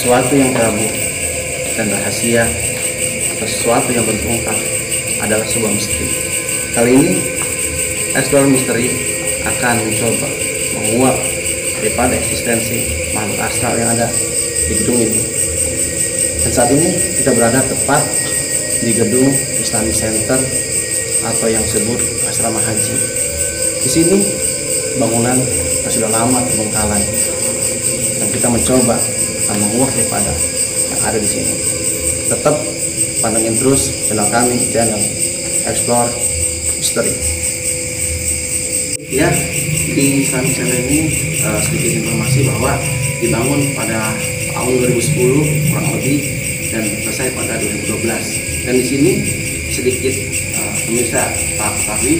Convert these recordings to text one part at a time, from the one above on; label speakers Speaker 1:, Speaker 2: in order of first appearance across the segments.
Speaker 1: sesuatu yang tabu dan rahasia atau sesuatu yang belum terungkap adalah sebuah misteri. Kali ini Explorer Misteri akan mencoba menguak daripada eksistensi makhluk astral yang ada di gedung ini. Dan saat ini kita berada tepat di gedung Islamic Center atau yang disebut asrama haji. Di sini bangunan yang sudah lama terbengkalai dan kita mencoba akan menguak daripada yang ada di sini. Tetap pantengin terus channel kami, channel Explore Misteri. Ya, di Islamic Center ini sedikit informasi bahwa dibangun pada tahun 2010 kurang lebih dan selesai pada 2012. Dan di sini sedikit pemirsa ketahui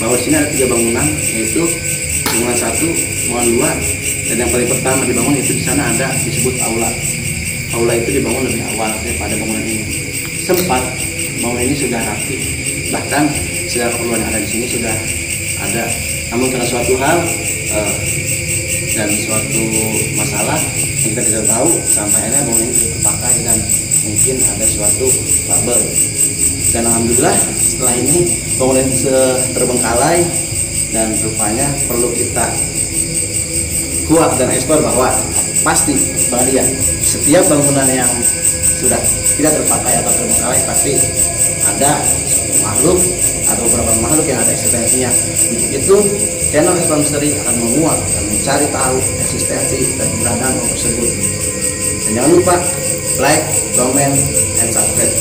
Speaker 1: bahwa di sini ada 3 bangunan, yaitu bangunan 1, bangunan 2, dan yang paling pertama dibangun itu di sana ada disebut aula. Aula itu dibangun lebih awal daripada bangunan ini. Sempat bangunan ini sudah rapi, bahkan segala keperluan yang ada di sini sudah ada. Namun karena suatu hal dan suatu masalah yang kita tidak tahu, sampai akhirnya bangunan ini tidak terpakai dan mungkin ada suatu trouble. Dan alhamdulillah setelah ini bangunan terbengkalai dan rupanya perlu kita kuat dan ekspor bahwa pasti Bang Dia, setiap bangunan yang sudah tidak terpakai atau terbengkalai pasti ada makhluk atau beberapa makhluk yang ada eksistensinya. Untuk itu channel Explore Misteri akan menguak dan mencari tahu eksistensi dan keberadaan makhluk tersebut. Dan jangan lupa like, comment, and subscribe.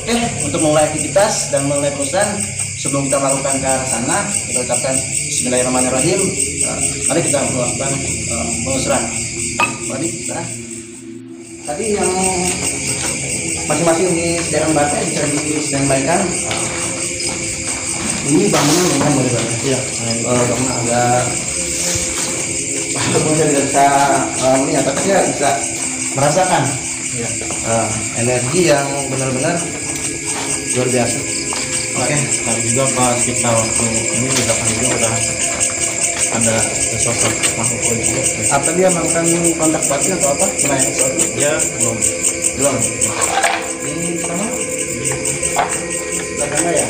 Speaker 1: Oke, untuk memulai aktivitas dan mulai perusahaan, sebelum kita melakukan ke arah sana, kita ucapkan Bismillahirrahmanirrahim. Mari kita melakukan pengusuran. Mari kita. Tadi yang masing-masing disediakan bata bisa di-standby-kan. Ini bangunan memang boleh banget. Iya. Bangunan agak walaupun saya tidak bisa melihat, tapi saya bisa merasakan energi yang benar-benar luar biasa.
Speaker 2: Oke, tadi juga pas kita waktu ini di belakang juga udah ada sosok makhluk juga.
Speaker 1: Apa dia melakukan kontak batin atau apa? Nah,
Speaker 2: Ya belum.
Speaker 1: Ini sama? Belakangnya ya.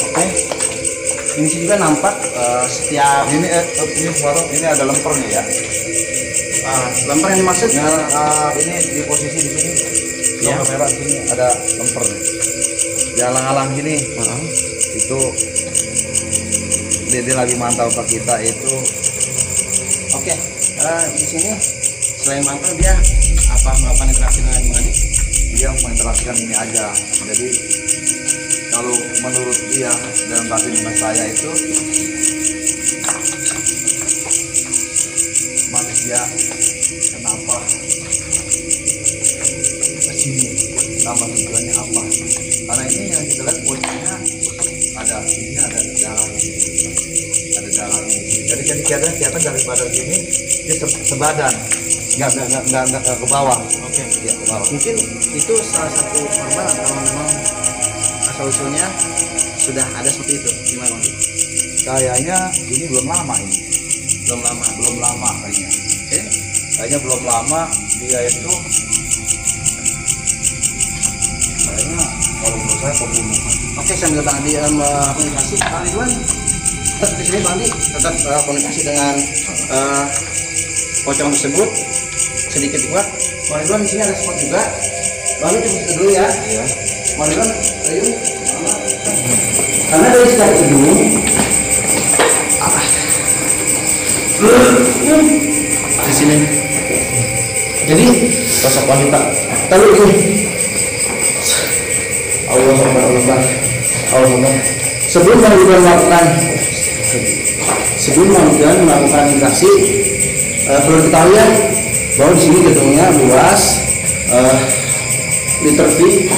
Speaker 1: Oke. Ini juga nampak setiap
Speaker 3: Ini warung ini ada lempernya ya.
Speaker 1: lemper yang dimaksud.
Speaker 3: Ini di posisi di sini.
Speaker 1: Ya.
Speaker 3: Kamera sini ada lemper nih. Di alang-alang gini. Itu dia lagi mantau ke kita itu.
Speaker 1: Oke. Di sini selain mantau dia apa melakukan interaksi dengan Bang?
Speaker 3: Dia menginteraksikan ini aja. Jadi kalau menurut dia dan batin saya itu manusia kenapa kesini, nama tujuannya apa? Karena ini yang kita lihat posisinya ada jalan jadi kelihatan daripada sini dia sebadan nggak ke bawah.
Speaker 1: Oke.
Speaker 3: Ya, ke bawah.
Speaker 1: Mungkin itu salah satu korban atau memang asal usulnya sudah ada seperti itu. Gimana Bang?
Speaker 3: Kayaknya ini belum lama ini.
Speaker 1: Belum lama.
Speaker 3: Kayaknya.
Speaker 1: Oke.
Speaker 3: Kayaknya belum lama dia itu kayaknya kalau menurut saya pembunuhan.
Speaker 1: Oke, sambil Bang Andi komunikasi, Bang Ridwan tetap di sini. Bang Andi tetap komunikasi dengan pocong tersebut sedikit kuat. Bang Ridwan di sini ada spot juga. Bang Andi tunggu dulu ya.
Speaker 3: Iya.
Speaker 1: Bang Ridwan, ayo. Karena dari sekitar gedung di sini. Jadi sosok wanita. Taruh ini. Allah Akbar. Sebelum melakukan interaksi, perlu diketahui ya bahwa di sini gedungnya luas, literally,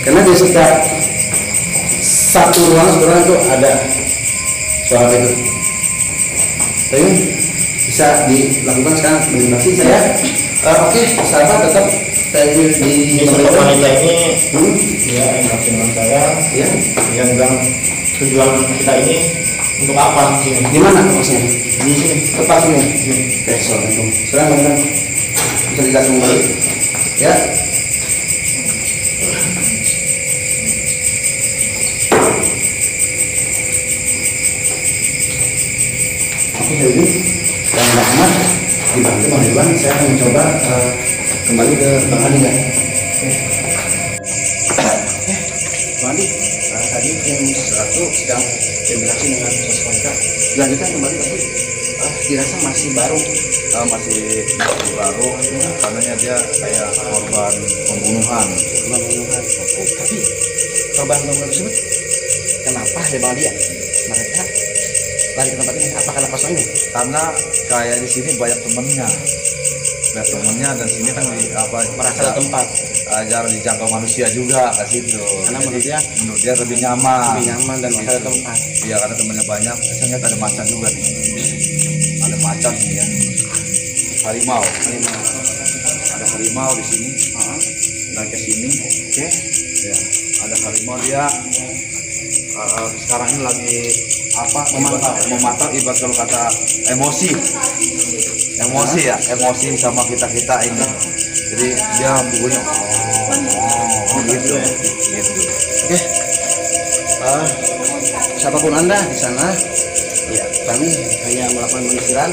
Speaker 1: karena di setiap satu ruangan itu ada suara itu. Sayun bisa dilakukan sekarang meditasi saya. Oke, sahabat tetap stay di
Speaker 2: Ini sosok wanita ini
Speaker 1: Hmm?
Speaker 2: ya interaksi dengan saya
Speaker 1: Ya,
Speaker 2: yang bilang tujuan kita ini untuk apa sih?
Speaker 1: di mana maksudnya?
Speaker 2: Di sini.
Speaker 1: Tepat sini. Oke, assalamualaikum. Sekarang teman-teman bisa dijelaskan kembali. Ya. Oke, jadi yang pertama dibantu Bang Ridwan, saya akan mencoba kembali ke Bang Adi ya. Oke, Bang Adi, tadi tim 1 sedang berinteraksi dengan sosok wanita. Dilanjutkan kembali tadi, dirasa masih baru.
Speaker 3: Masih baru karena dia kayak korban pembunuhan.
Speaker 1: Oke, tapi korban pembunuhan tersebut kenapa ya Bang Adi ya? Mereka lari ke tempat ini, apa karena kosong ini?
Speaker 3: Karena kayak di sini banyak temennya dan sini kan di apa
Speaker 1: Merasa ada tempat,
Speaker 3: jarang dijangkau manusia juga ke situ.
Speaker 1: karena menurut dia
Speaker 3: Menurut dia lebih nyaman.
Speaker 1: lebih nyaman dan merasa ada tempat.
Speaker 3: Iya, karena temennya banyak. Saya lihat ada macan juga nih. Ada macan ini ya. Harimau. Ada harimau di sini. Dan ke sini.
Speaker 1: Oke,
Speaker 3: Ya, ada harimau dia. Sekarang ini lagi apa? Memantau ibarat kalau kata emosi ya, emosi sama kita ini. Jadi dia bunyinya gitu.
Speaker 1: oke. Siapapun Anda di sana, ya kami hanya melakukan penyisiran,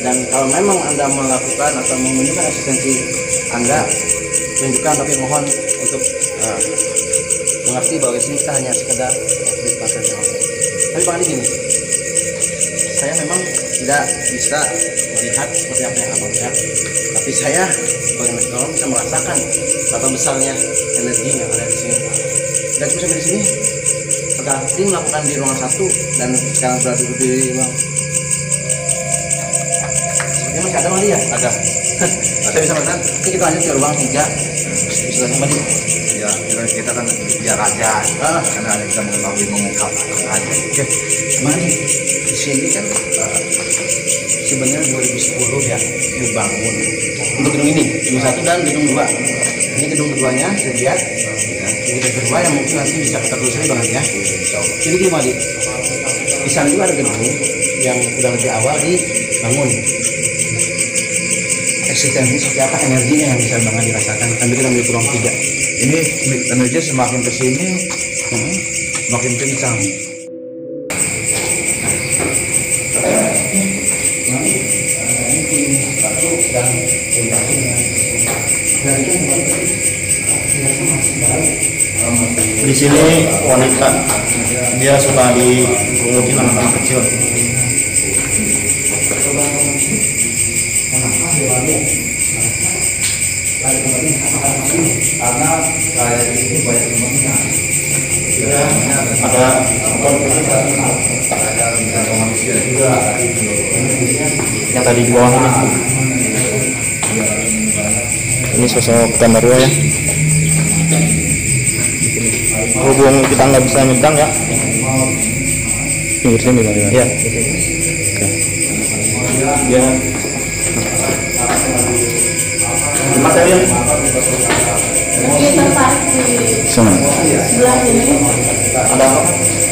Speaker 1: dan kalau memang Anda melakukan atau menunjukkan eksistensi Anda, tunjukkan, tapi mohon untuk mengerti bahwa di sini kita hanya sekedar aktivitas saja. Tapi Bang Adi gini, saya memang tidak bisa melihat seperti apa yang Abang lihat, tapi saya sebagai meteorolog bisa merasakan betapa besarnya energi yang ada di sini. Dan itu sampai di sini tim melakukan di ruangan 1 dan sekarang berada di ruang. Sepertinya masih ada Bang Adi ya?
Speaker 3: Ada.
Speaker 1: Saya bisa melihat. Oke, kita lanjut ke ruang 3. Bisa kembali.
Speaker 3: Ya, kita kan biar aja. Karena kita mengetahui mengungkap aja.
Speaker 1: Oke, Mari di sini kan sebenarnya 2010 ya dibangun untuk gedung ini, gedung 1 dan gedung 2. Ini gedung keduanya saya lihat. Ini gedung kedua yang mungkin nanti bisa kita telusuri banget ya. Jadi gimana di sana juga ada gedung yang udah lebih awal dibangun. Eksistensi seperti apa energinya yang bisa banget dirasakan. Sambil kita menuju ruang 3.
Speaker 3: Ini energi semakin kesini semakin kencang.
Speaker 2: Di sini wanita dia suka dipungutin anak-anak kecil.
Speaker 3: Karena kayak di sini banyak temennya.
Speaker 2: Ada
Speaker 3: Ada manusia juga.
Speaker 2: yang tadi di bawah ini. Ini sosok genderuwo ya. Berhubung kita nggak bisa nyedang ya. Pinggir sini Bang. Ya. Ya. Materi
Speaker 4: Ini tertarik di sebelah ini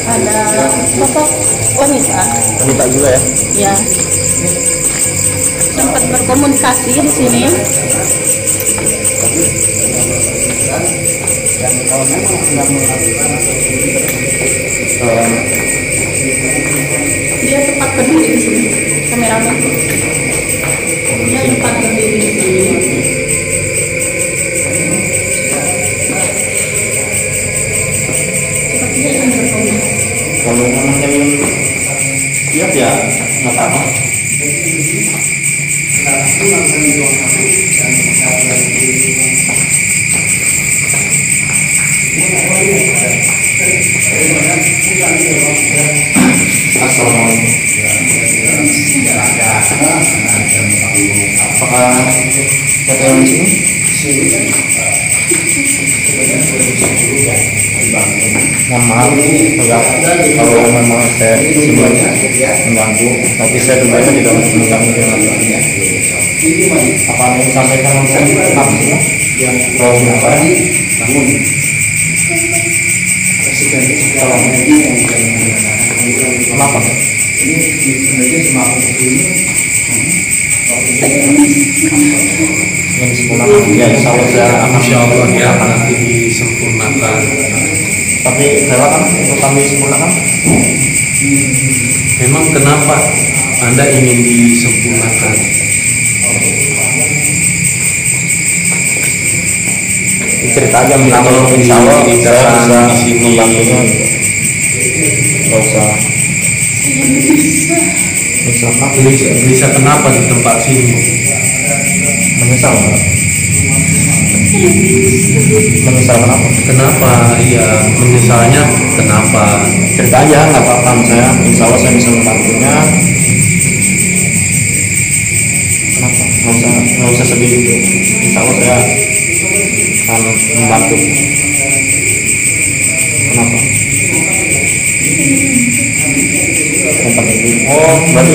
Speaker 4: ada sosok wanita
Speaker 2: juga ya.
Speaker 4: ya, sempat berkomunikasi di sini.
Speaker 1: Dan kalau memang sudah melakukan
Speaker 4: Dia tempat berdiri di sini, kameramen. Dia tempat berdiri di sini. Sepertinya ingin berkomunikasi.
Speaker 2: Kalau memang siap ya nggak apa-apa. Assalamualaikum. Apakah kita yang di sini? mohon maaf ya kalau memang saya sebenarnya mengganggu, tapi saya sebenarnya tidak mengganggu dengan apa yang disampaikan saya maksudnya kalau saya
Speaker 1: namun
Speaker 2: kenapa
Speaker 1: ini sebenarnya semakin ini
Speaker 2: yang disempurnakan ya insya Allah saya akan
Speaker 5: ya nanti disempurnakan.
Speaker 2: tapi rela kan untuk kami sempurnakan.
Speaker 5: Memang kenapa Anda ingin disempurnakan?
Speaker 2: Cerita aja
Speaker 5: Kalau
Speaker 2: insya Allah saya bisa
Speaker 5: di sini
Speaker 2: membantunya, nggak usah
Speaker 5: gelisah kenapa di tempat sini?
Speaker 2: menyesal kenapa?
Speaker 5: Kenapa? Iya, menyesalnya kenapa?
Speaker 2: Cerita aja nggak apa-apa, saya insya Allah saya bisa membantunya. Kenapa? Nggak usah sedih gitu, insya Allah saya akan membantu. Kenapa? Oh berarti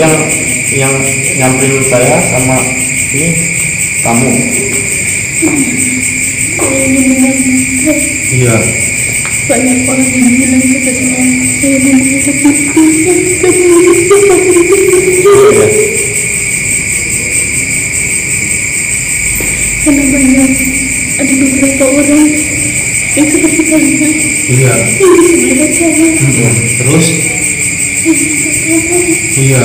Speaker 2: yang nyamperin saya sama ini kamu.
Speaker 5: Iya.
Speaker 4: Banyak orang yang bilang kepada saya membutuhkan
Speaker 2: Iya.
Speaker 4: karena banyak ada beberapa orang yang seperti kalian
Speaker 5: Iya.
Speaker 4: yang bisa melihat saya
Speaker 5: Terus? Iya.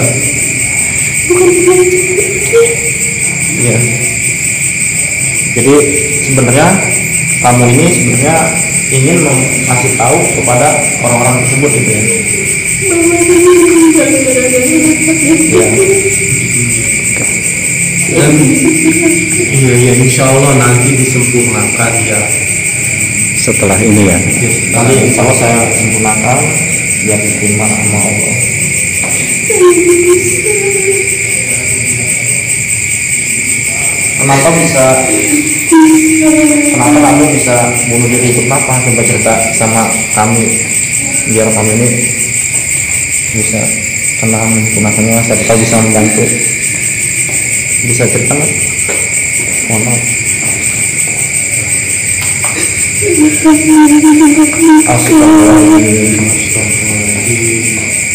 Speaker 4: bukan belajar
Speaker 2: Iya. Jadi sebenarnya kamu ini sebenarnya ingin ngasih tahu kepada orang-orang tersebut gitu ya.
Speaker 4: bahwa dia meninggal gara-gara
Speaker 2: Iya.
Speaker 5: Dan iya insya Allah nanti disempurnakan ya.
Speaker 3: Setelah ini ya.
Speaker 2: Nanti insya Allah saya sempurnakan biar diterima sama Allah. Kenapa kamu bisa bunuh diri itu kenapa? Coba cerita sama kami biar kami ini bisa tenang menggunakannya, siapa tahu bisa membantu. Bisa cerita nggak? Mohon maaf.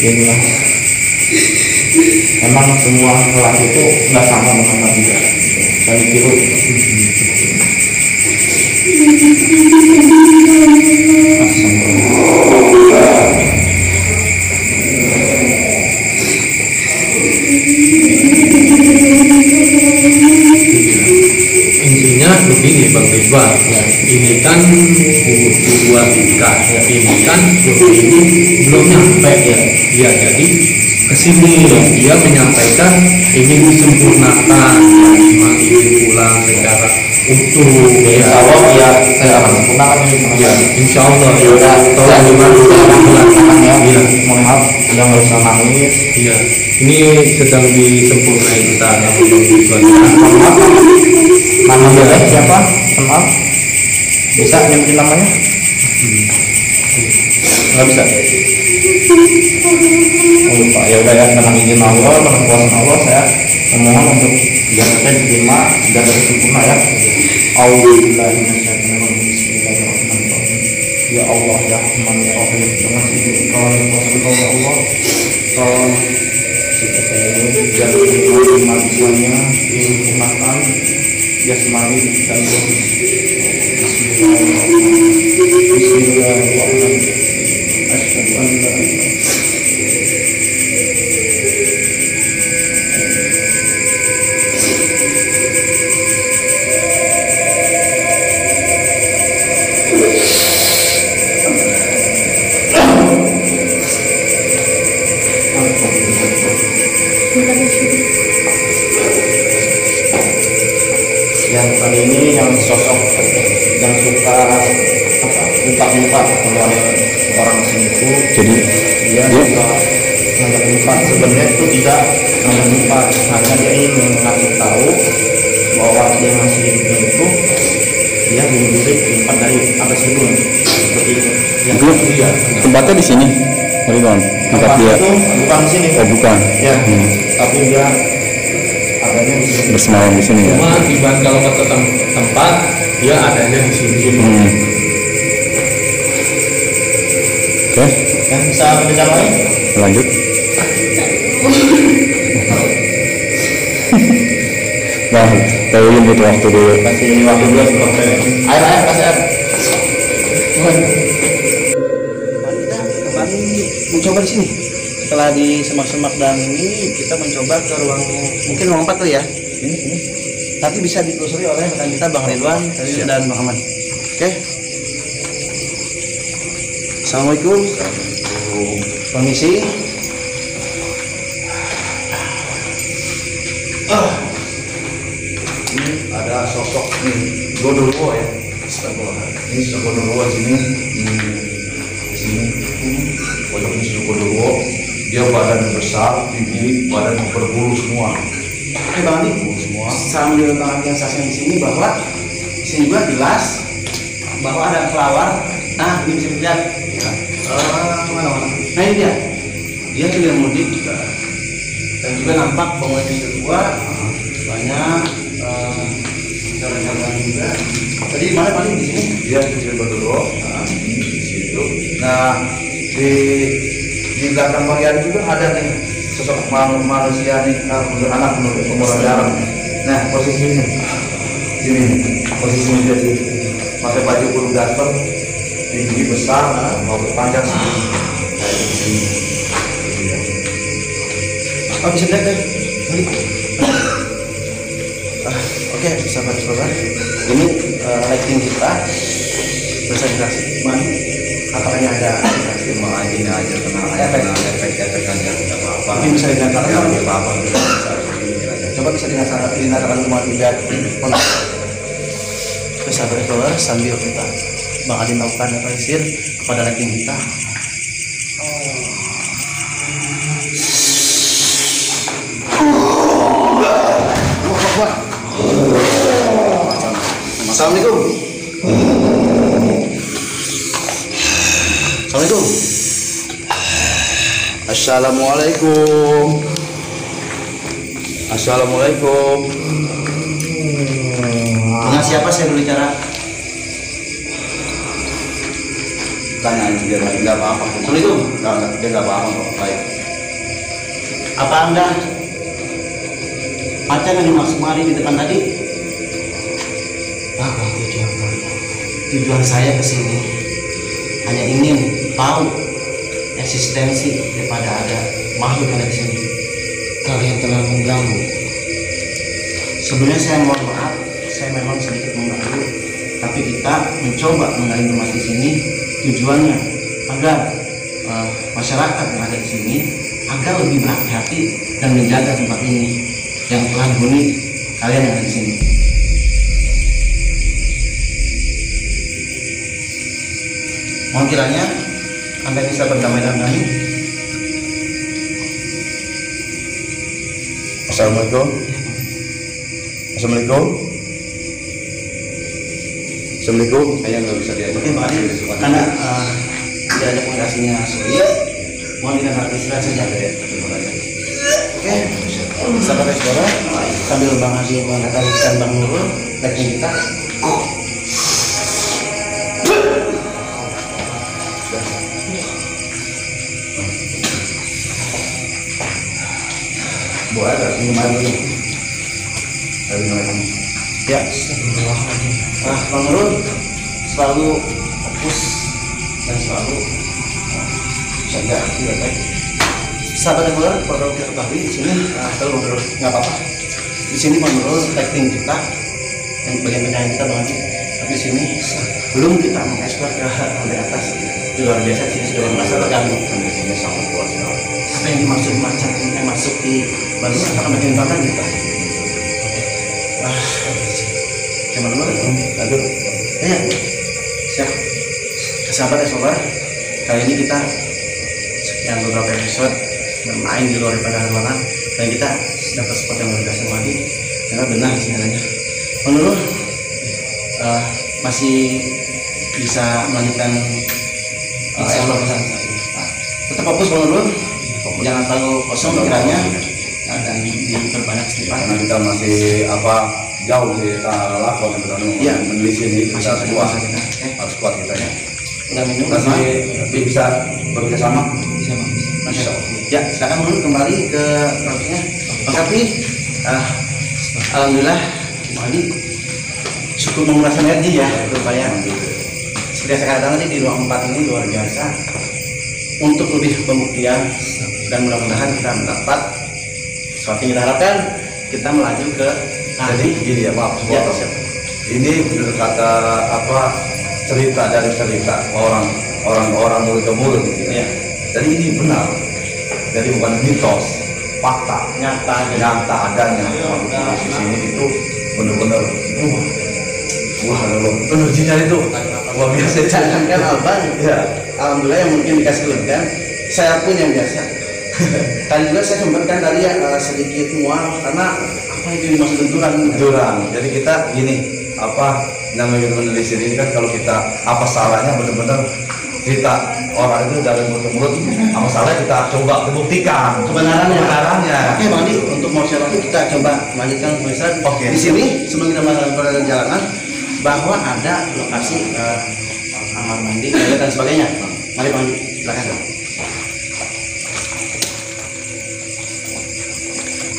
Speaker 2: Inilah emang semua lelaki itu nggak sama dengan wanita. Saya tiru.
Speaker 5: Intinya begini Bang Ridwan, ini kan buat nikah, ini kan ini belum nyampe ya. Ya jadi kesini dia menyampaikan ingin disempurnakan, memang ingin pulang secara utuh.
Speaker 2: Insya Allah ya saya akan sempurnakan ini.
Speaker 5: Ya Insya Allah ya.
Speaker 2: Tolong dibantu ya.
Speaker 5: Iya.
Speaker 2: Mohon maaf, udah nggak usah nangis.
Speaker 5: Iya. Ini sedang disempurnakan kita Bang Ridwan.
Speaker 2: Mohon maaf. Namanya siapa? Mohon maaf. Bisa nyebutin namanya? Nggak bisa. Oh lupa, ya udah ya, dengan izin Allah, dengan kuasa Allah saya memohon untuk biar saya diterima dan sempurna ya. Bismillahirrahmanirrahim. Ya Allah ya Rahman ya Rahim, dengan izin Allah ya Allah, tolong biar diterima Islamnya disempurnakan jasmani dan rohani. Bismillahirrahmanirrahim. Asyhadu an la ilaha yang kali ini yang sosok yang suka buka-buka kalau orang selingkuh, jadi dia suka ngajak sebenarnya itu tidak ngajak hanya dia ingin mengasih tahu bahwa dia masih itu
Speaker 1: dia bunuh diri tempat dari atas gedung seperti itu. Yang
Speaker 2: Itu
Speaker 1: dia
Speaker 2: tempatnya di sini, Ridwan. Tempat
Speaker 1: tempat
Speaker 2: dia.
Speaker 1: itu bukan di sini.
Speaker 2: Oh bukan.
Speaker 1: Ya, tapi dia adanya di sini.
Speaker 2: Bersemalam di sini ya.
Speaker 5: Cuma Iban kalau ke tempat dia adanya di sini.
Speaker 2: Oke,
Speaker 1: Ya, bisa berbicara lain?
Speaker 2: lanjut. Nah, Tewin butuh waktu dulu.
Speaker 1: Kasih waktu dulu sebelum air kasih air. Kita kembali mencoba di sini. Setelah di semak-semak dan ini kita mencoba ke ruang mungkin ruang 4 tuh ya. Ini. Nanti bisa ditelusuri oleh rekan kita Bang Ridwan dan Muhammad. Oke. Assalamualaikum. Permisi.
Speaker 3: Ini ada sosok nih Gondorwo ya. Ini sosok Gondorwo sini di sini. Pojok ini sosok Gondorwo. Dia badan besar, tinggi, badan berbulu semua.
Speaker 1: Oke Bang Adi,
Speaker 3: Bulu semua.
Speaker 1: sambil Bang Adi yang saksikan di sini bahwa di sini juga jelas bahwa ada kelawar. Nah, ini bisa dilihat.
Speaker 3: Ya.
Speaker 1: Mana? Nah ini dia. Dia tidak mudik juga. Dan juga nampak penghuni kedua banyak jalan-jalan juga. Tadi mana paling di sini?
Speaker 3: Dia sosok Gondorwo. Di situ. Nah di belakang bagian juga ada nih sosok manusia nih, anak menurut umur jarang. Nah posisinya sini posisinya jadi pakai baju bulu daster, tinggi besar, rambut panjang segini. Kayak di sini. Iya.
Speaker 1: Oh bisa dilihat deh. Oke, sahabat-sahabat. Ini lighting kita bisa dikasih. Mana? Apakah ada?
Speaker 3: Cuma ini aja kena efek aja tidak apa-apa.
Speaker 1: Mungkin bisa dikatakan.
Speaker 3: Ya, nggak apa-apa.
Speaker 1: Coba bisa dikatakan semua lihat. Oke, sahabat-sahabat, sambil kita Bang Adi melakukan analisir kepada lighting kita. Assalamualaikum. Assalamualaikum.
Speaker 3: Assalamualaikum. Assalamualaikum.
Speaker 1: Dengan siapa saya berbicara?
Speaker 3: Tanya aja dia lagi, nggak apa-apa.
Speaker 1: Assalamualaikum.
Speaker 3: Nggak, dia nggak apa-apa kok. Baik.
Speaker 1: Apa Anda pacar yang dimaksud mari di depan tadi? Apa tujuan saya ke sini hanya ingin tahu eksistensi daripada ada makhluk yang ada di sini. Kalian telah mengganggu. Sebelumnya saya mohon maaf, saya memang sedikit mengganggu, tapi kita mencoba menggali informasi di sini tujuannya agar masyarakat yang ada di sini agar lebih berhati-hati dan menjaga tempat ini yang telah dihuni kalian yang ada di sini. Mohon kiranya Anda bisa berdamai dengan kami.
Speaker 3: Assalamualaikum. Assalamualaikum. Assalamualaikum. Saya nggak bisa diajak.
Speaker 1: Oke Pak Adi, karena diajak komunikasinya sulit, mohon kita istirahat saja. Oke, saudara-saudara, sambil Bang Adi menganalisa Bang Nurul, lighting kita.
Speaker 3: Boleh nggak minum air dulu? Saya minum air dulu.
Speaker 1: Ya, Bang Nurul selalu fokus dan selalu jaga tidak baik. Sahabat yang benar, perlu kita ketahui di sini kalau Bang Nurul nggak apa-apa. Di sini Bang Nurul lighting kita yang bagian tengah kita Bang Adi. Tapi di sini belum kita mengeksplor ke lantai atas. Itu luar biasa sih, sudah merasa terganggu.
Speaker 3: Kondisinya sangat kuat sekali.
Speaker 1: Apa yang dimaksud macam yang masuk di balik akan bagian belakang kita. Oke, Bang Nurul, lanjut. Ya, siap. Sahabat ya sobat, kali ini kita sekian beberapa episode bermain di luar daripada ruangan dan kita dapat spot yang luar biasa lagi. Karena benar sih adanya. Bang Nurul, masih bisa melanjutkan evaluasi. Tetap fokus dulu, jangan terlalu kosong pikirannya, dan diperbanyak istighfar.
Speaker 3: Karena kita masih jauh di lakon
Speaker 1: Iya.
Speaker 3: menelisik ini kita kuat, harus kuat kita ya.
Speaker 1: Udah minum
Speaker 3: Masih bisa bekerja sama.
Speaker 1: Masya Allah. Ya, silakan dulu kembali ke prosesnya. Tapi alhamdulillah Madi cukup menguras energi ya, berupaya. Seperti saya katakan tadi di ruang 4 ini luar biasa. Untuk lebih pembuktian dan mudah-mudahan kita mendapat sesuatu yang kita harapkan, kita melaju ke
Speaker 3: Jadi gini ya, maaf
Speaker 1: Ya,
Speaker 3: sepotong. Ini berkata cerita dari cerita orang mulut ke mulut gitu ya.
Speaker 1: Ya.
Speaker 3: Jadi ini benar. Jadi bukan mitos, fakta, nyata adanya. Di sini itu benar-benar wah energinya itu luar biasa.
Speaker 1: Jangankan abang,
Speaker 3: Ya.
Speaker 1: alhamdulillah yang mungkin dikasih kan, saya pun yang biasa. Tadi juga saya sempat kan tadi sedikit mual karena apa itu dimaksud benturan.
Speaker 3: Jurang. Jadi kita gini, namanya menelisik ini kan kalau kita apa salahnya benar-benar cerita orang itu dari mulut ke mulut, apa salahnya kita coba buktikan kebenarannya.
Speaker 1: Oke Bang Andi, untuk mau share lagi kita coba lanjutkan pemeriksaan.
Speaker 3: Oke.
Speaker 1: Di sini sebelum kita melakukan perjalanan bahwa ada lokasi kamar mandi, toilet dan sebagainya. Mari Bang Andi, silakan.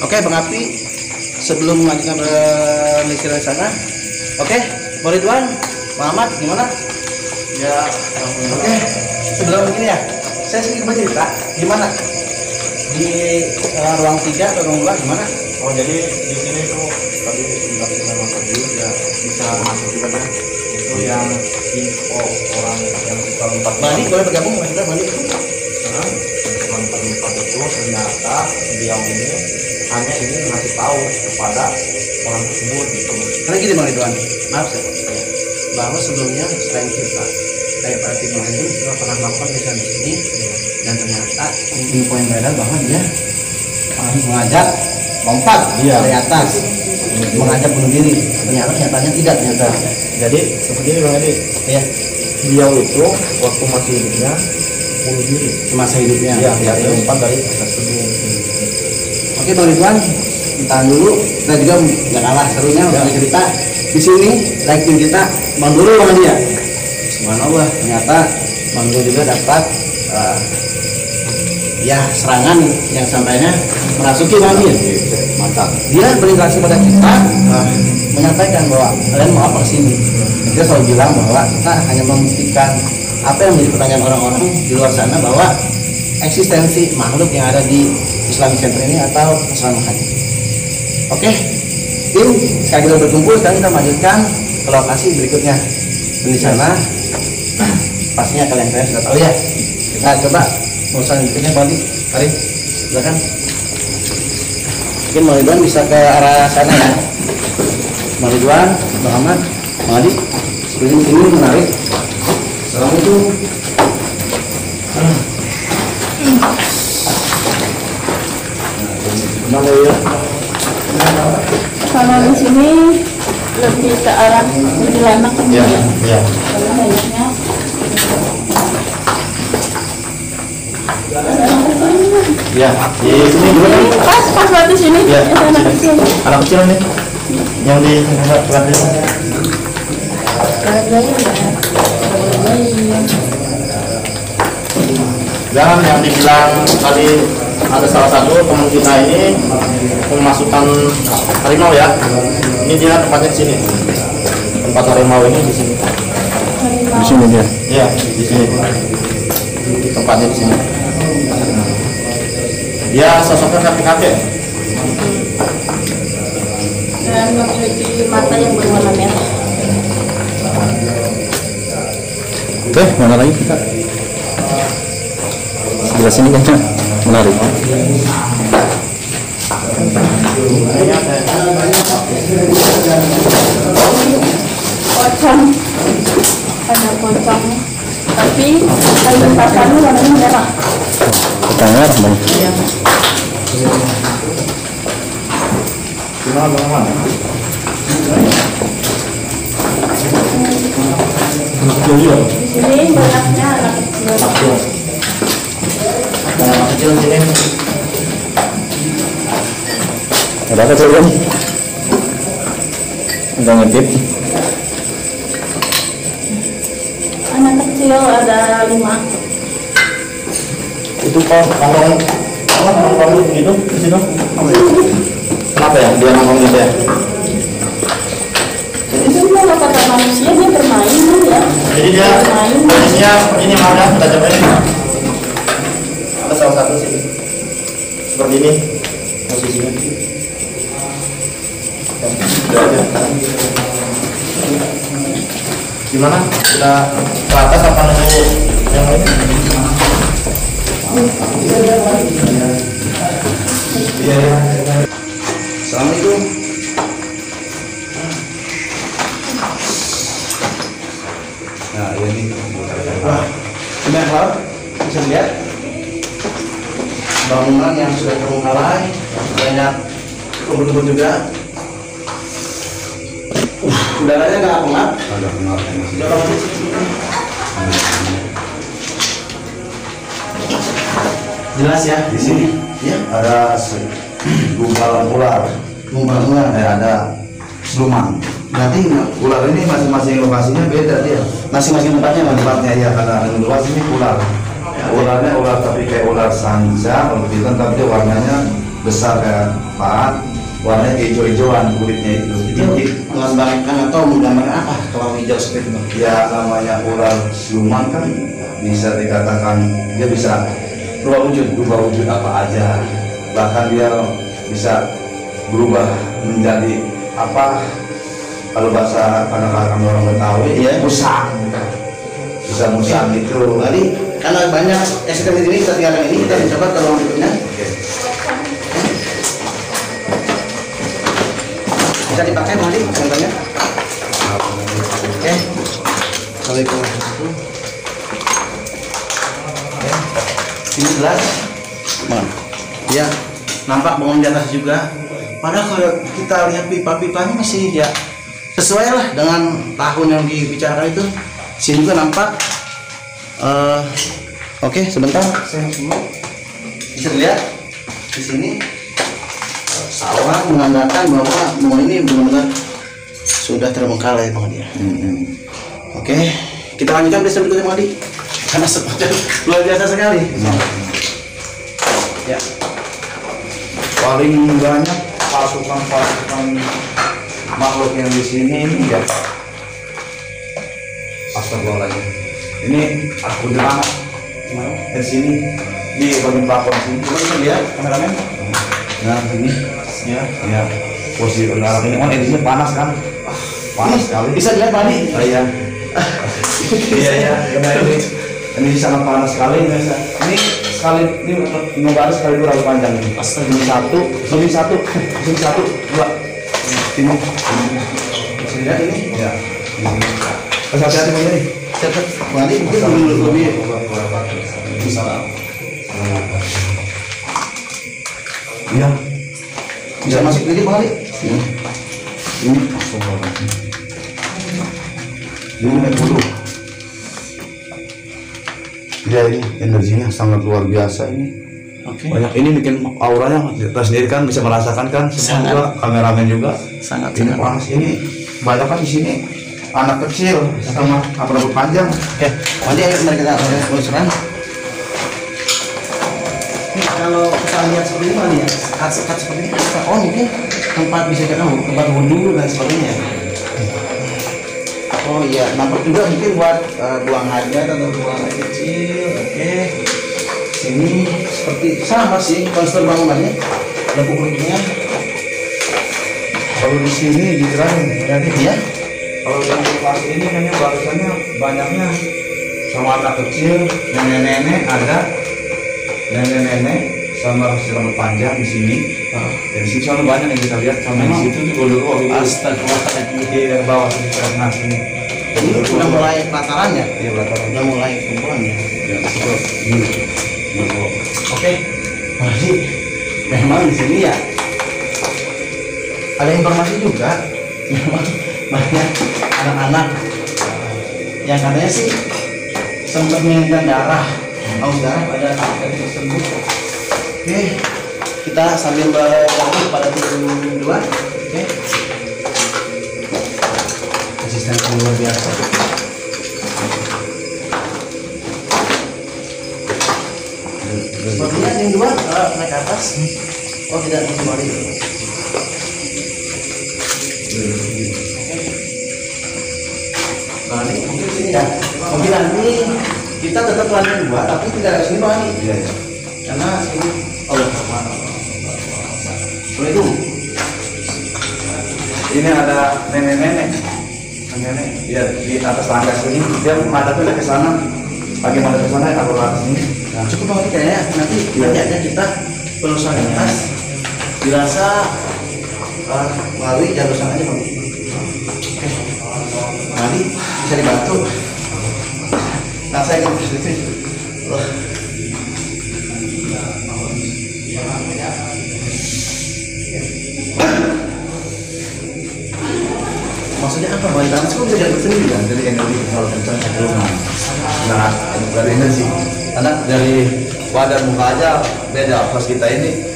Speaker 1: Oke Bang Api, sebelum melanjutkan pemeriksaan di sana, oke, Bang Ridwan, Bang Ahmad, gimana?
Speaker 6: Ya,
Speaker 1: Oke, sebelum begini ya, saya sedikit bercerita gimana di ruang 3 atau ruang 2 gimana?
Speaker 6: oh jadi di sini tuh tadi sudah kita masuk dulu ya, bisa masuk juga kan. Itu yang info orang yang suka lompat.
Speaker 1: Bandi boleh bergabung sama kita Bandi?
Speaker 6: Nah, yang suka lompat itu ternyata beliau ini hanya ingin ngasih tahu kepada orang tersebut gitu.
Speaker 1: Karena gini Bang Ridwan, maaf saya, bahwa sebelumnya selain kita kayak Pak Tim itu juga pernah melakukan riset di sini dan ternyata info yang beredar bahwa dia mengajak lompat dari atas, mengajak bunuh diri. Ternyata nyatanya tidak ternyata.
Speaker 6: Jadi seperti ini Bang Edi,
Speaker 1: Ya,
Speaker 6: beliau itu waktu masih hidupnya bunuh diri.
Speaker 1: semasa hidupnya.
Speaker 6: Ya, dia lompat dari atas gedung.
Speaker 1: Oke Bang Ridwan, ditahan dulu. Kita juga nggak kalah serunya untuk cerita di sini. Ranking kita Bang Dulu Bang dia. Subhanallah, ternyata Bang Dulu juga dapat serangan yang sampainya merasuki Bang Dia.
Speaker 6: Mantap.
Speaker 1: Dia berinteraksi pada kita, menyampaikan bahwa kalian mau apa kesini. Dia selalu bilang bahwa kita hanya membuktikan apa yang menjadi pertanyaan orang-orang di luar sana, bahwa eksistensi makhluk yang ada di Islamic Center ini atau keselamatan. Oke, tim sekarang kita berkumpul, sekarang kita lanjutkan ke lokasi berikutnya. Dan di sana pastinya kalian sudah tahu ya. Kita coba urusan berikutnya Bandi. Mari, silakan. Mungkin Bang Ridwan bisa ke arah sana ya. Bang Ridwan, Bang Ahmad, Bang Adi, seperti ini menarik. Assalamualaikum.
Speaker 4: Kalau di sini lebih ke arah kuntilanak ini ya.
Speaker 6: Ya.
Speaker 4: Karena banyaknya.
Speaker 6: Ya, di sini dulu kan.
Speaker 4: Pas buat di sini.
Speaker 6: Ya,
Speaker 4: Itu anak kecil.
Speaker 6: anak kecil nih. Yang di pelatihan. Dan yang dibilang tadi ada salah satu teman kita ini memasukkan harimau ya. Ini dia tempatnya di sini. Tempat harimau ini di sini.
Speaker 2: Di sini dia.
Speaker 6: Iya, di sini. Tempatnya di sini. Dia sosoknya kakek-kakek.
Speaker 4: Dan memiliki mata yang berwarna merah.
Speaker 2: Oke, mana lagi kita? Sebelah sini kayaknya menarik.
Speaker 4: Pocong. Ada pocong. Tapi kayu pasannya warnanya merah.
Speaker 2: Kita merah bang.
Speaker 6: Gimana? Anak kecil juga.
Speaker 4: Di sini banyaknya anak kecil.
Speaker 6: Anak kecil. Ada anak kecil di sini. Ada kecil kan? Ada ngintip.
Speaker 4: Anak kecil ada 5.
Speaker 6: Itu kok nongkrong gitu di situ? Kenapa ya dia nongkrong gitu ya?
Speaker 4: Itu kalau kata manusia dia bermain ya.
Speaker 6: Jadi dia
Speaker 4: bermain.
Speaker 6: posisinya seperti ini ada, kita coba ini. Ada salah satu sih. Seperti ini posisinya. Gimana? Kita ke atas apa nunggu yang lain?
Speaker 3: Assalamualaikum. Nah, ini
Speaker 1: Sudah kelar, bisa lihat bangunan yang sudah terbengkalai, banyak kebun-kebun juga. Udaranya nggak pengap.
Speaker 3: ada pengalaman.
Speaker 1: Jelas ya
Speaker 3: Di sini
Speaker 1: ya,
Speaker 3: ada gumpalan ular,
Speaker 1: bangunan.
Speaker 3: ada siluman.
Speaker 1: Berarti
Speaker 3: Ular ini masing-masing lokasinya beda dia.
Speaker 1: masing-masing tempatnya mana?
Speaker 3: Tempatnya ya karena yang luas ini ular. Ularnya ular tapi kayak ular sanca, kalau bilang tapi dia warnanya besar kayak pahat, warnanya hijau-hijauan kulitnya itu.
Speaker 1: Itu melambangkan atau menggambarkan apa kalau hijau seperti itu?
Speaker 3: Ya namanya ular siluman kan bisa dikatakan dia bisa berubah wujud apa aja, bahkan dia bisa berubah menjadi apa, kalau bahasa anak-anak orang Betawi
Speaker 1: Iya.
Speaker 3: musang, bisa musang itu.
Speaker 1: Tadi karena banyak ekstrem di sini, kita tinggal yang ini, kita mencoba ke ruang berikutnya.
Speaker 3: Oke.
Speaker 1: Bisa dipakai tadi contohnya. Oke. Assalamualaikum warahmatullahi wabarakatuh. Ini jelas, ya nampak bangun di atas juga. Padahal kalau kita lihat pipa-pipanya masih ya sesuai lah dengan tahun yang dibicarakan itu. Sini juga nampak. Oke, sebentar saya semua bisa lihat di sini sawah menandakan bahwa rumah ini benar-benar sudah terbengkalai Bang Adi. Oke, kita lanjutkan desa berikutnya Bang Adi karena spotnya luar biasa sekali. Ya,
Speaker 3: Paling banyak pasukan makhluk yang di sini ini ya. Astagfirullahaladzim. Ini aku bilang di sini di bagian pelakon sini.
Speaker 1: coba bisa lihat kameramen.
Speaker 3: Nah ini
Speaker 1: Ya,
Speaker 3: ya posisi udara ini kan edisinya panas kan, panas sekali.
Speaker 1: bisa dilihat Bang Adi.
Speaker 3: Oh, iya. Iya ya, benar ini sangat panas sekali. Ini sekali ini ngebahas sekali dua rambut panjang ini. Ini satu, dua. Ini.
Speaker 1: Bisa dilihat ini.
Speaker 3: Ya. Hati-hati begini.
Speaker 1: Cepat Bang Adi mungkin dulu lebih bisa.
Speaker 3: Iya.
Speaker 1: Bisa masuk dikit Bang Adi.
Speaker 3: Ini naik bulu. Ya ini energinya sangat luar biasa ini.
Speaker 1: Oke.
Speaker 3: Banyak ini bikin auranya kita sendiri kan bisa merasakan kan, semua
Speaker 1: Sangat.
Speaker 3: juga kameramen juga.
Speaker 1: Sangat
Speaker 3: Ini panas ini banyak kan di sini anak kecil sama apa rambut panjang.
Speaker 1: Oke, Bang Adi ayo mari kita telusuri. Ini kalau kita lihat seperti ini Bang Adi ya, sekat-sekat seperti ini. Oh mungkin tempat bisa dikatakan tempat wudhu dan sebagainya. Oh iya, nampak juga mungkin buat buang hajat atau buang air kecil. Oke, sini seperti sama sih konstruk bangunannya, lekuk-lekuknya.
Speaker 3: Kalau di sini dikirain berarti
Speaker 1: Iya,
Speaker 3: kalau yang di kelas ini kayaknya barisannya banyaknya sama anak kecil, nenek-nenek ada, nenek-nenek sama rambut panjang di sini. Dan di sini selalu banyak yang kita lihat sama di situ juga dulu waktu itu.
Speaker 1: astagfirullahaladzim.
Speaker 3: Di bawah sini nah sini.
Speaker 1: Ini sudah mulai pelatarannya,
Speaker 3: Iya belakang.
Speaker 1: sudah mulai kumpulannya.
Speaker 3: Ya, itu ini.
Speaker 1: Oke, jadi memang di sini ya ada informasi juga memang banyak anak-anak yang katanya sih sempat menginginkan darah, haus darah pada TKP tersebut. Oke, kita sambil berlanjut pada tim 2. Oke, asistensi luar biasa. Sepertinya tim 2 naik ke atas. Oh tidak, tim balik. Balik mungkin sini ya. Mungkin nanti kita tetap lanjut 2 tapi tidak ke sini balik.
Speaker 3: Iya.
Speaker 1: Karena ini Allah. Assalamualaikum.
Speaker 3: Ini ada nenek-nenek. Nenek, ya di atas tangga sini. Dia menghadapnya ke sana. Bagaimana ke sana? Aku ke sini.
Speaker 1: Nah, cukup banget kayaknya. Nanti aja kita penelusuran ke atas. Dirasa melalui jalur sana aja Bang. Oke. Nanti bisa dibantu. Nah, saya akan berhenti. Maksudnya apa? Mau tangan kok bisa jalan sendiri kan?
Speaker 3: Jadi energi kalau kencang ke rumah. Nah, dari energi. Karena dari wadah muka aja beda. Pas kita ini,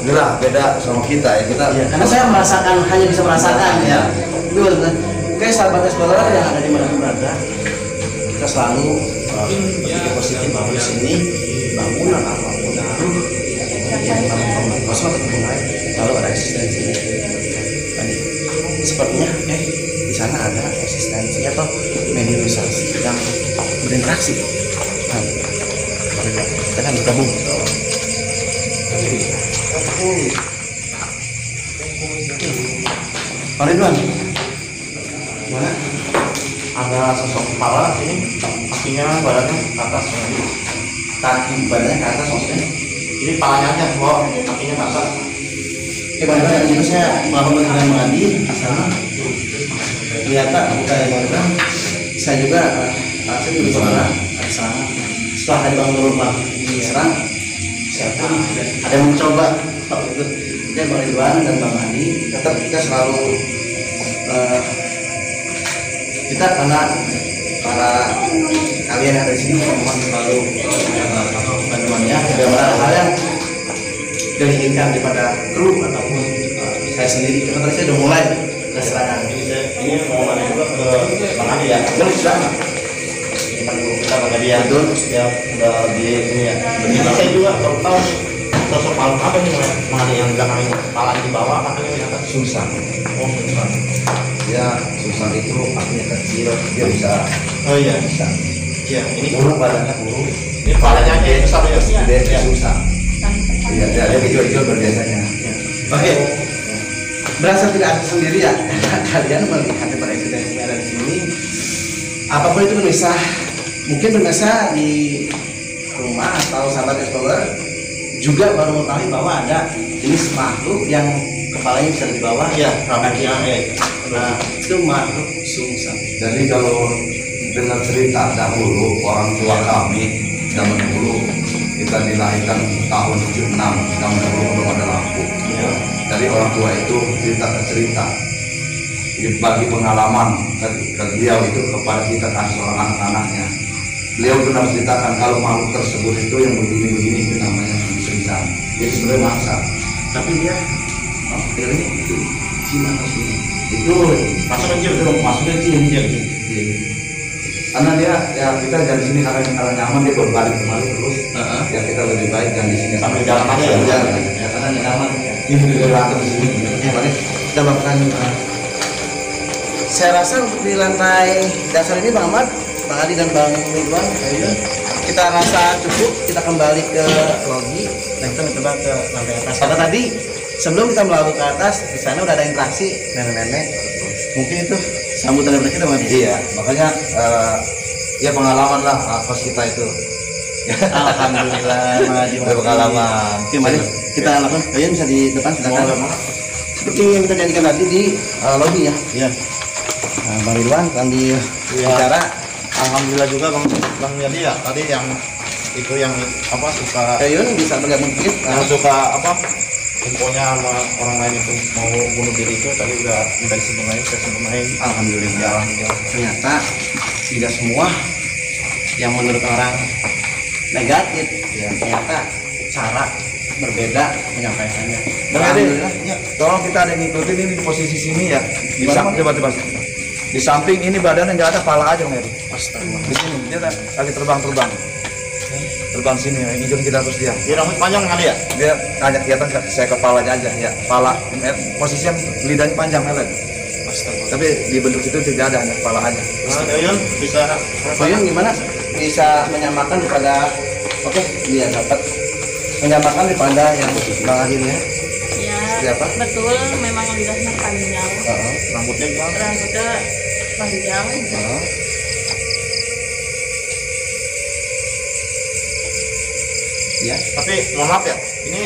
Speaker 3: gerak beda sama kita ya. Kita.
Speaker 1: Ya, karena saya merasakan, hanya bisa merasakan ya. Itu benar. Oke, sahabat explorer yang ada di mana pun berada, kita selalu berpikir positif bahwa di sini bangunan apapun itu yang bangunan kosong atau mulai lalu ada eksistensi. Tadi sepertinya di sana ada eksistensi atau mediumisasi yang berinteraksi. Nah, kita kan bergabung. Pak Ridwan, gimana?
Speaker 6: Ada sosok kepala ini, kakinya badannya ke atas.
Speaker 1: Kaki badannya ke atas maksudnya?
Speaker 6: Ini palanya aja ke bawah, kakinya ke atas.
Speaker 1: Oke, Pak Ridwan, juga saya melakukan dengan mengadi di sana. Kelihatan kayak Ridwan. Saya juga pernah di sana. Setelah tadi Bang Nurul diserang, saya pun ada yang mencoba. Oke, Bang Ridwan dan Bang Adi, tetap kita selalu kita karena para kalian yang ada di sini mohon selalu bantuannya bagaimana hal yang tidak diinginkan daripada kru ataupun saya sendiri. Karena tadi saya sudah mulai serangan.
Speaker 6: Ini mau mana juga ke Bang Adi ya?
Speaker 1: Boleh silakan.
Speaker 6: Kita Bang Adi ya,
Speaker 1: Betul.
Speaker 6: ya udah di ini ya. Ini saya juga kalau tahu sosok paling apa nih Bang Adi yang belakang ini, kepala di bawah, kakinya di atas.
Speaker 3: Susah.
Speaker 6: Oh, susah.
Speaker 3: Ya, susah itu kakinya kecil, dia bisa.
Speaker 6: Oh iya.
Speaker 3: Bisa.
Speaker 6: Iya, ini
Speaker 3: Burung badannya burung.
Speaker 6: ini kepalanya aja yang besar ya.
Speaker 3: Dia susah. Iya, dia hijau-hijau berbiasanya.
Speaker 1: Oke. Berasa tidak asing sendiri ya. Kalian melihat para eksistensi yang ada di sini. Apapun itu pemirsa, mungkin pemirsa di rumah atau sahabat explorer juga baru mengetahui bahwa ada jenis makhluk yang kepalanya bisa di bawah,
Speaker 6: Iya,
Speaker 1: kakinya nah, itu makhluk sungsang.
Speaker 3: Jadi kalau dengar cerita dahulu orang tua kami zaman dulu kita dilahirkan tahun 76 zaman dulu belum ada lampu.
Speaker 1: Ya.
Speaker 3: Jadi orang tua itu cerita bagi pengalaman ke beliau itu kepada kita kan seorang anak-anaknya. Beliau pernah menceritakan kalau makhluk tersebut itu yang begini-begini itu namanya sungsang. Itu sebenarnya mangsa.
Speaker 1: Tapi dia ini itu Cina asli.
Speaker 3: Itu
Speaker 6: Masuk kecil.
Speaker 3: maksudnya jin. Karena dia ya kita dari sini karena nyaman dia berbalik kembali terus. Ya kita lebih baik dan di sini
Speaker 6: Sambil jalan aja ya?
Speaker 3: Jalan aja. Ya karena nyaman. Ini juga berantem di sini.
Speaker 1: Oke, mari kita lakukan. Saya rasa untuk di lantai dasar ini Bang Ahmad, Bang Adi dan Bang Ridwan, kita rasa cukup. Kita kembali ke logi dan kita mencoba ke lantai atas. Karena tadi sebelum kita melawat ke atas, di sana udah ada interaksi nenek-nenek. Mungkin itu sambutan dari mereka Bang Adi.
Speaker 3: Iya, makanya ya pengalaman lah pas kita itu.
Speaker 1: Alhamdulillah, Bang Adi.
Speaker 3: Pengalaman.
Speaker 1: Oke, mari kita lakukan. Kalian bisa di depan silakan. Seperti yang kita janjikan tadi di lobi ya.
Speaker 6: Iya.
Speaker 1: Nah, Bang Ridwan akan bicara.
Speaker 6: Alhamdulillah juga Bang Yadi ya tadi yang itu yang apa suka
Speaker 1: Kayun bisa bergabung dikit.
Speaker 6: yang suka apa infonya sama orang lain itu mau bunuh diri itu tadi udah minta disempurnain, saya sempurnain.
Speaker 1: Alhamdulillah. Ternyata tidak semua yang menurut orang negatif, ternyata cara berbeda menyampaikannya.
Speaker 3: Bang Edi,
Speaker 1: Alhamdulillah, ya.
Speaker 3: tolong kita ada yang ngikutin ini di posisi sini ya. Di samping coba. Di samping ini badannya nggak ada, pala aja Bang Edi.
Speaker 1: Astaga.
Speaker 3: Di sini dia lagi terbang. Terbang sini, yang hijau kita terus dia.
Speaker 6: Dia rambut panjang kali ya?
Speaker 3: Dia hanya kelihatan saya kepalanya aja ya. Pala posisinya lidahnya panjang melet.
Speaker 1: Astaga.
Speaker 3: Tapi di bentuk itu tidak ada, hanya kepala aja.
Speaker 6: Nah, Yuyun bisa
Speaker 1: Koyun gimana? Bisa menyamakan daripada dia dapat menyamakan daripada yang Bang Adil ya.
Speaker 4: Ya,
Speaker 1: Siapa?
Speaker 4: betul, memang lidahnya panjang,
Speaker 6: rambutnya gimana?
Speaker 4: rambutnya panjang.
Speaker 1: Ya.
Speaker 6: Tapi mohon maaf ya, ini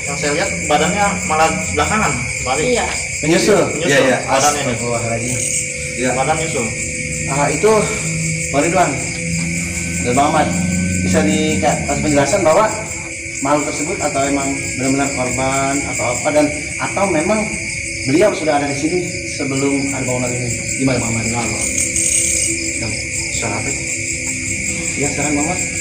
Speaker 6: yang saya lihat badannya malah belakangan balik.
Speaker 4: Iya,
Speaker 1: Menyusul.
Speaker 6: Menyusul
Speaker 3: Iya.
Speaker 6: badannya ini.
Speaker 1: Astagfirullahaladzim.
Speaker 3: Ya.
Speaker 6: Badan nyusul.
Speaker 1: Itu Bang Ridwan dan Bang Ahmad bisa dikasih penjelasan bahwa makhluk tersebut atau emang benar-benar korban atau apa dan atau memang beliau sudah ada di sini sebelum ada bangunan ini. Gimana Bang Ahmad? Yang suara apa? Ya sekarang Bang Ahmad.